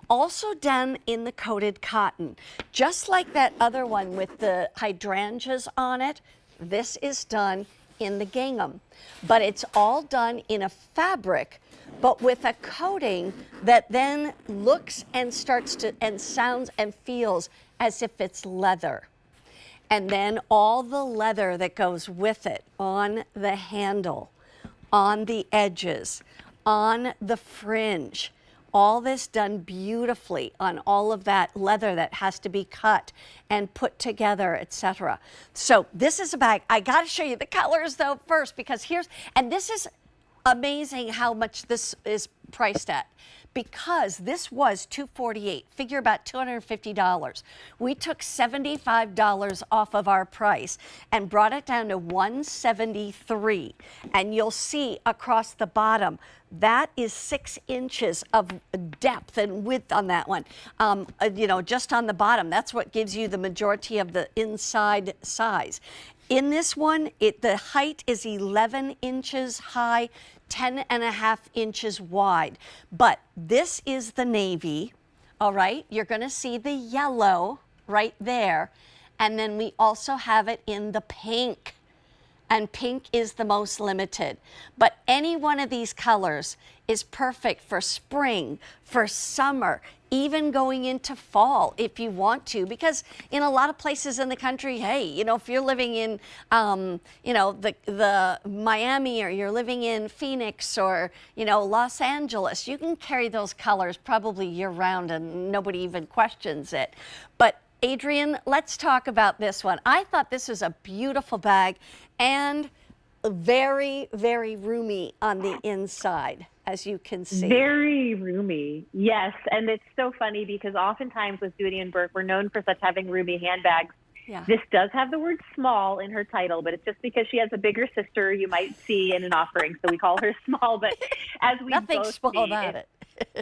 Also done in the coated cotton. Just like that other one with the hydrangeas on it, this is done in the gingham. But it's all done in a fabric, but with a coating that then looks and starts to, and sounds and feels as if it's leather. And then all the leather that goes with it on the handle, on the edges, on the fringe. All this done beautifully on all of that leather that has to be cut and put together, etc. So this is a bag. I got to show you the colors though first, because and this is amazing how much this is priced at, because this was $248, figure about $250. We took $75 off of our price and brought it down to $173. And you'll see across the bottom, that is 6 inches of depth and width on that one. Just on the bottom, that's what gives you the majority of the inside size. In this one, the height is 11 inches high, 10.5 inches wide. But this is the navy, all right? You're gonna see the yellow right there. And then we also have it in the pink. And pink is the most limited. But any one of these colors is perfect for spring, for summer, even going into fall if you want to, because in a lot of places in the country, hey, if you're living in, the Miami, or you're living in Phoenix, or, Los Angeles, you can carry those colors probably year round and nobody even questions it. But Adrienne, let's talk about this one. I thought this was a beautiful bag and very, very roomy on the inside, as you can see. Very roomy, yes. And it's so funny because oftentimes with Dooney Bourke, we're known for such having roomy handbags. Yeah. This does have the word small in her title, but it's just because she has a bigger sister you might see in an offering, so we call her small. But as we Nothing both small see, about it.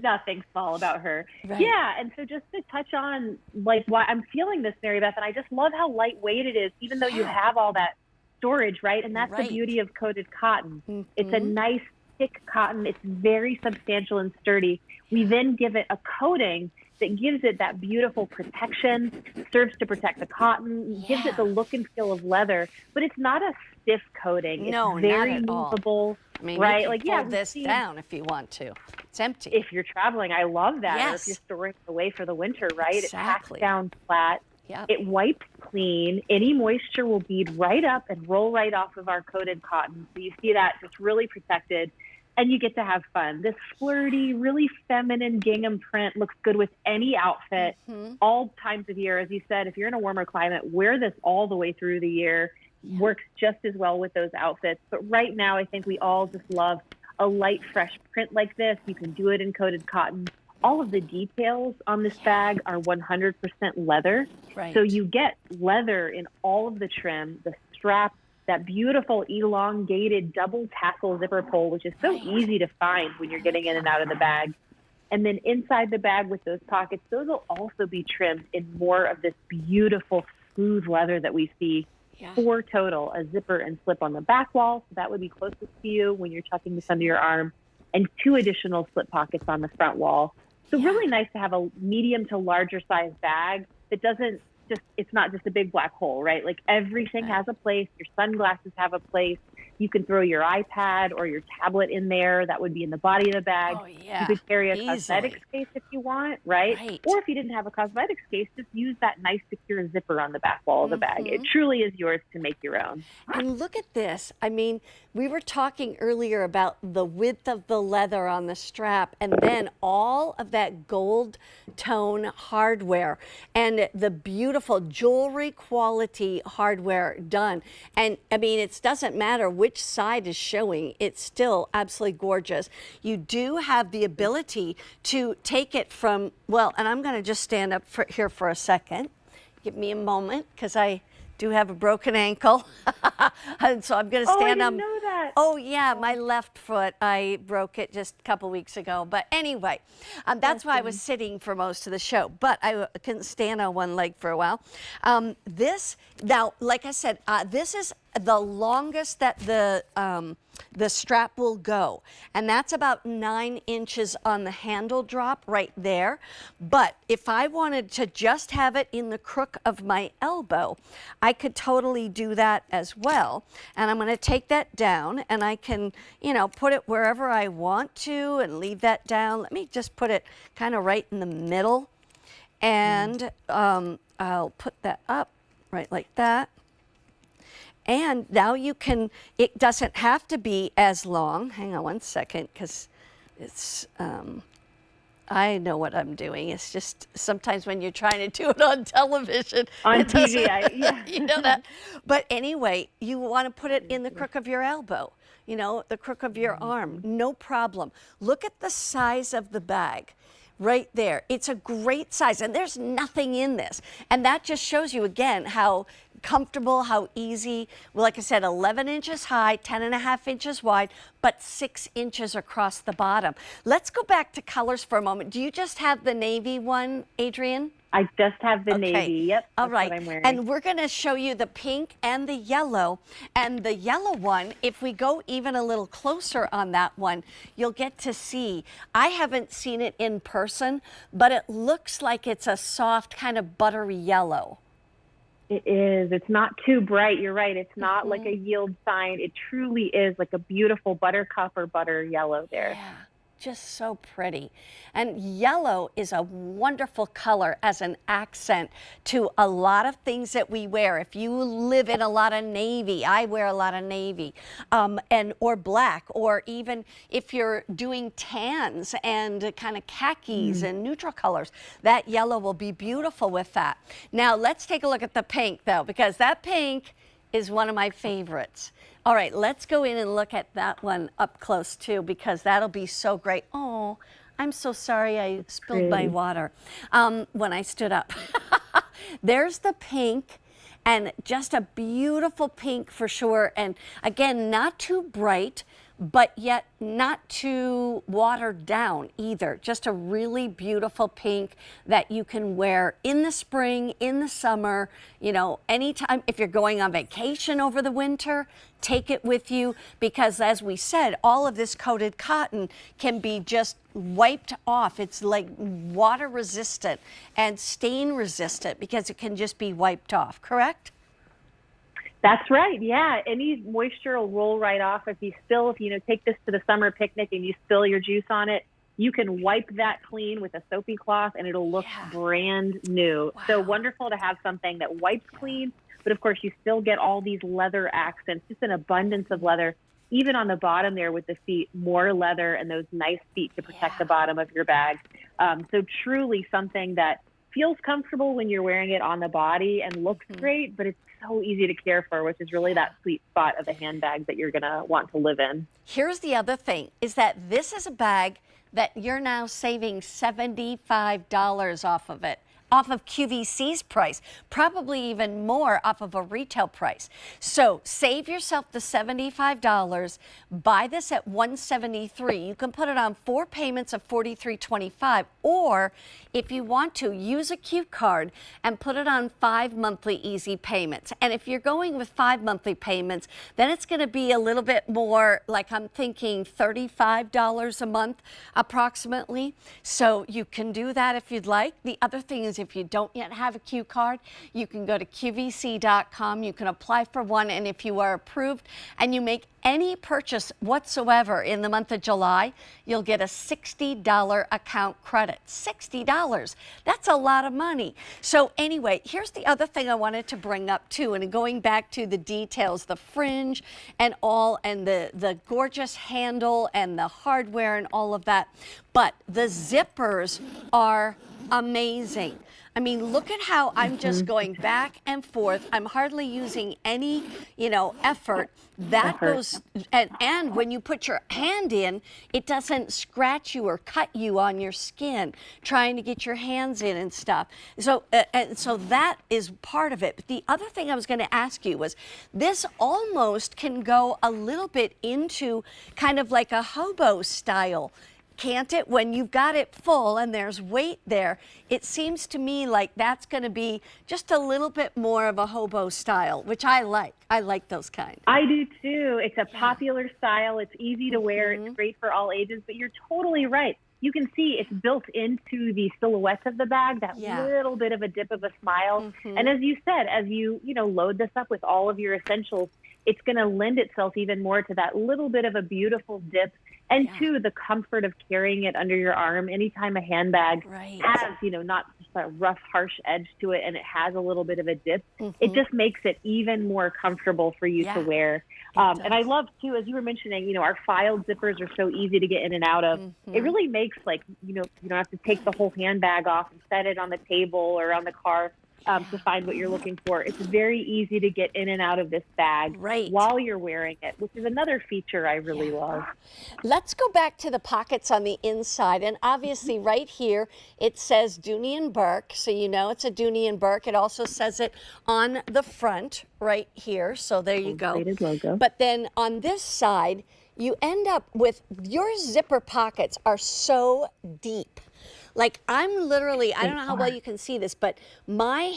Nothing small about her. Right. Yeah, and so just to touch on why I'm feeling this, Mary Beth, and I just love how lightweight it is, even though you have all that storage, right? And that's the beauty of coated cotton. Mm-hmm. It's a nice, thick cotton. It's very substantial and sturdy. We then give it a coating that gives it that beautiful protection, serves to protect the cotton, gives it the look and feel of leather, but it's not a stiff coating. No, it's very not at all. movable. I mean, right? You can fold this down if you want to. It's empty. If you're traveling, I love that. Yes. Or if you're storing it away for the winter, right? Exactly. It packs down flat. Yep. It wipes clean. Any moisture will bead right up and roll right off of our coated cotton. So you see that just really protected, and you get to have fun. This flirty, really feminine gingham print looks good with any outfit, all times of year. As you said, if you're in a warmer climate, wear this all the way through the year. Works just as well with those outfits. But right now, I think we all just love a light, fresh print like this. You can do it in coated cotton. All of the details on this bag are 100% leather. Right. So you get leather in all of the trim, the strap, that beautiful elongated double tassel zipper pull, which is so easy to find when you're getting in and out of the bag. And then inside the bag with those pockets, those will also be trimmed in more of this beautiful smooth leather that we see. 4 total, a zipper and slip on the back wall, so that would be closest to you when you're tucking this under your arm, and 2 additional slip pockets on the front wall. So really nice to have a medium to larger size bag that doesn't just, it's not just a big black hole, right? Like everything has a place. Your sunglasses have a place. You can throw your iPad or your tablet in there. That would be in the body of the bag. Oh, yeah. You could carry a cosmetics case if you want, right? Or if you didn't have a cosmetics case, just use that nice secure zipper on the back wall of the bag. It truly is yours to make your own. And look at this. I mean, we were talking earlier about the width of the leather on the strap, and then all of that gold tone hardware and the beautiful jewelry quality hardware done. And I mean, it doesn't matter which side is showing, it's still absolutely gorgeous. You do have the ability to take it from, well, and I'm going to just stand up here for a second. Give me a moment, because I do have a broken ankle. And so I'm going to stand up. I didn't know that. Oh, yeah, my left foot, I broke it just a couple weeks ago. But anyway, that's why I was sitting for most of the show. But I couldn't stand on one leg for a while. This, now, like I said, this is the longest that the strap will go, and that's about 9 inches on the handle drop right there. But if I wanted to just have it in the crook of my elbow, I could totally do that as well. And I'm going to take that down, and I can, you know, put it wherever I want to and leave that down. Let me just put it kind of right in the middle, and I'll put that up right like that. And now you can, it doesn't have to be as long. Hang on one second, because it's, I know what I'm doing. It's just sometimes when you're trying to do it on television. On it TV, doesn't- you know that. But anyway, you want to put it in the crook of your elbow, you know, the crook of your arm, no problem. Look at the size of the bag. Right there. It's a great size, and there's nothing in this. And that just shows you again how comfortable, how easy. Well, like I said, 11 inches high, 10.5 inches wide, but 6 inches across the bottom. Let's go back to colors for a moment. Do you just have the navy one, Adrienne? I just have the navy. Yep. All that's right. what I'm wearing. And we're going to show you the pink and the yellow. And the yellow one, if we go even a little closer on that one, you'll get to see. I haven't seen it in person, but it looks like it's a soft kind of buttery yellow. It is. It's not too bright. You're right. It's not like a yield sign. It truly is like a beautiful buttercup or butter yellow there. Yeah. Just so pretty. And yellow is a wonderful color as an accent to a lot of things that we wear. If you live in a lot of navy, I wear a lot of navy, or black, or even if you're doing tans and kind of khakis and neutral colors, that yellow will be beautiful with that. Now let's take a look at the pink though, because that pink is one of my favorites. All right, let's go in and look at that one up close too, because that'll be so great. Oh, I'm so sorry I spilled my water when I stood up. There's the pink, and just a beautiful pink for sure. And again, not too bright, but yet not too watered down either. Just a really beautiful pink that you can wear in the spring, in the summer, you know, anytime. If you're going on vacation over the winter, take it with you, because as we said, all of this coated cotton can be just wiped off. It's like water resistant and stain resistant because it can just be wiped off, correct? That's right. Yeah. Any moisture will roll right off. If you take this to the summer picnic and you spill your juice on it, you can wipe that clean with a soapy cloth and it'll look brand new. Wow. So wonderful to have something that wipes clean, but of course you still get all these leather accents, just an abundance of leather, even on the bottom there with the feet, more leather and those nice feet to protect the bottom of your bag. So truly something that feels comfortable when you're wearing it on the body and looks great, but it's so easy to care for, which is really that sweet spot of a handbag that you're going to want to live in. Here's the other thing, is that this is a bag that you're now saving $75 off of it, off of QVC's price, probably even more off of a retail price. So save yourself the $75, buy this at $173. You can put it on 4 payments of $43.25, or if you want to, use a Q card and put it on 5 monthly easy payments. And if you're going with 5 monthly payments, then it's going to be a little bit more, like I'm thinking $35 a month approximately. So you can do that if you'd like. The other thing is, if you don't yet have a Q card, you can go to QVC.com. You can apply for one, and if you are approved and you make any purchase whatsoever in the month of July, you'll get a $60 account credit. $60. That's a lot of money. So anyway, here's the other thing I wanted to bring up too, and going back to the details, the fringe and all, and the gorgeous handle and the hardware and all of that. But the zippers are amazing. I mean, look at how I'm just going back and forth. I'm hardly using any, effort. That goes, and when you put your hand in, it doesn't scratch you or cut you on your skin, trying to get your hands in and stuff. So, so that is part of it. But the other thing I was going to ask you was, this almost can go a little bit into kind of like a hobo style can't it? When you've got it full and there's weight there, it seems to me like that's going to be just a little bit more of a hobo style, which I like. I like those kind. I do too. It's a popular style. It's easy to wear. It's great for all ages, but you're totally right. You can see it's built into the silhouette of the bag, that little bit of a dip of a smile. And as you said, as you load this up with all of your essentials, it's going to lend itself even more to that little bit of a beautiful dip, and to the comfort of carrying it under your arm. Anytime a handbag has, not just a rough, harsh edge to it, and it has a little bit of a dip, it just makes it even more comfortable for you to wear. And I love too, as you were mentioning, our filed zippers are so easy to get in and out of. It really makes, like, you don't have to take the whole handbag off and set it on the table or on the car to find what you're looking for. It's very easy to get in and out of this bag while you're wearing it, which is another feature I really love. Let's go back to the pockets on the inside. And obviously right here, it says Dooney Bourke. So you know it's a Dooney Bourke. It also says it on the front right here. So there you go. Logo. But then on this side, you end up with, your zipper pockets are so deep. Like, I'm literally, I don't know how well you can see this, but my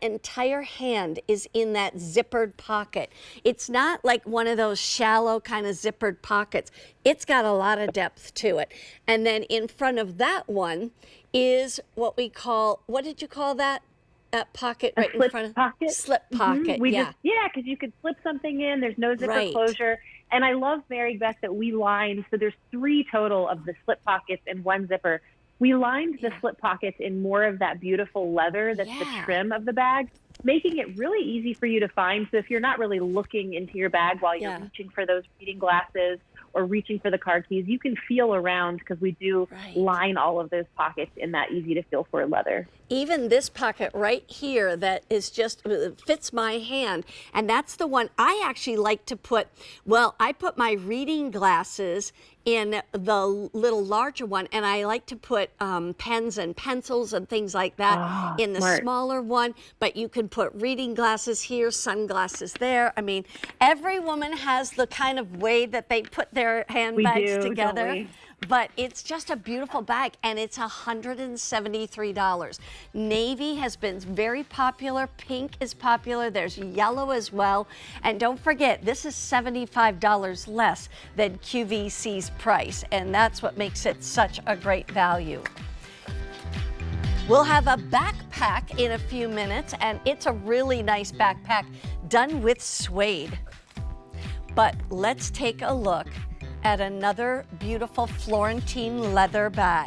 entire hand is in that zippered pocket. It's not like one of those shallow kind of zippered pockets. It's got a lot of depth to it. And then in front of that one is what we call, what did you call that? That pocket right in front of pocket. Slip pocket. Because you could slip something in. There's no zipper closure. And I love, Mary Beth, that we lined. So there's 3 total of the slip pockets and 1 zipper. We lined the slip pockets in more of that beautiful leather that's the trim of the bag, making it really easy for you to find. So if you're not really looking into your bag while you're reaching for those reading glasses or reaching for the car keys, you can feel around, because we do line all of those pockets in that easy to feel for leather. Even this pocket right here that is just, fits my hand, and that's the one I actually like to put, well, I put my reading glasses in the little larger one, and I like to put pens and pencils and things like that in the smaller one, but you can put reading glasses here, sunglasses there. I mean, every woman has the kind of way that they put their handbags together. But it's just a beautiful bag, and it's $173. Navy has been very popular. Pink is popular. There's yellow as well. And don't forget, this is $75 less than QVC's price, and that's what makes it such a great value. We'll have a backpack in a few minutes, and it's a really nice backpack done with suede. But let's take a look at another beautiful Florentine leather bag.